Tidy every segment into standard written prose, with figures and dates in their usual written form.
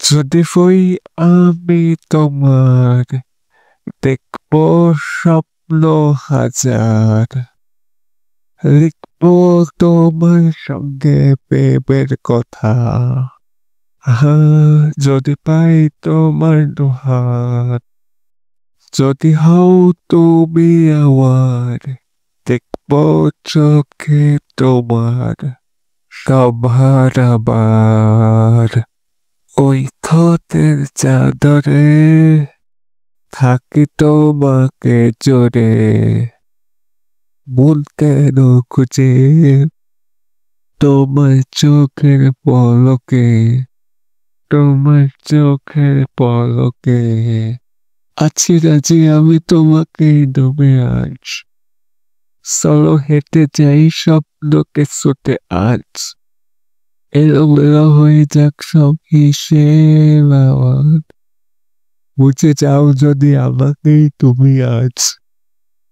যদি হই আমি তোমার, দেখবো স্বপ্ন হাজার, লিখবো তোমার সঙ্গে প্রেমের কথা। যদি পাই তোমার দুহাত, যদি হও তুমি আমার, দেখবো চোখে তোমার সবার আবার। ওই ঠোঁটের চাদরে থাকি তোমাকে জোরে, মন কেন খুঁজে তোমার চোখের পলকে, তোমার চোখের পলকে। আছি রাজি আমি তোমাকে ডুবে আজ, চলো হেঁটে যাই স্বপ্নকে ছুটে আজ। এলোমেলো হয়ে যাক সব হিসেব আমার, বুঝে যাও যদি আমাকেই তুমি আজ,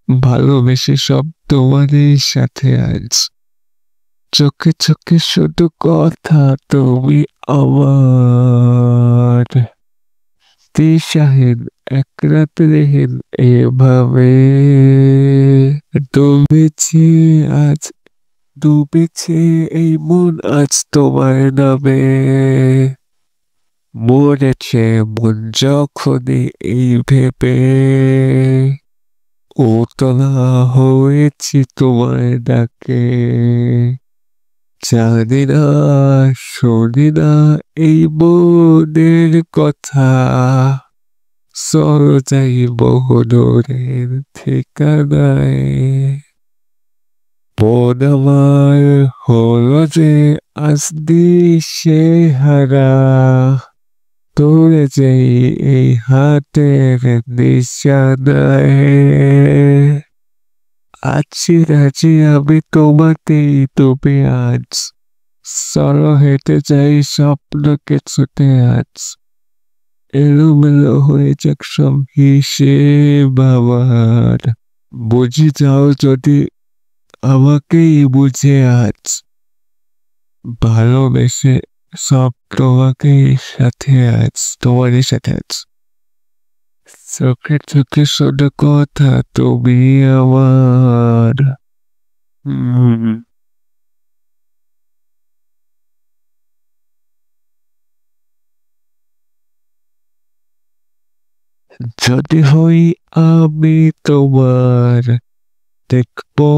ভালোবেসে সব তোমারই সাথে আজ। চোখে চোখে শুধু কথা তুমি আমার, দিশাহীন এক রাত্রিহীন এভাবে ডুবেছে আজ, ডুবেছে এই মন আজ তোমার নামে। মরেছে মন যখনই এই ভেবে, উতলা হয়েছি তোমার ডাকে। জানি না শুনি না এই মনের কথা, চল যাই বহুদূরের ঠিকানায়। মন আমার হলো যে আজ দিশে হারা, তোরে যেই এই হাতের নিশানায়। আছি রাজি আমি তোমাকেই ডুবে আজ, চলো হেঁটে যাই স্বপ্নকে ছুটে আজ। এলোমেলো হয়ে যাক সব হিসেব আমার, বুঝে যাও যদি আমাকেই বুঝে আজ, ভালোবেসে সব তোমাকেই সাথে আজ, তোমারই সাথে আজ। চোখে চোখে শুধু কথা তুমি আমার। যদি হই আমি তোমার, দেখবো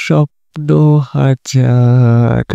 স্বপ্ন হাজার।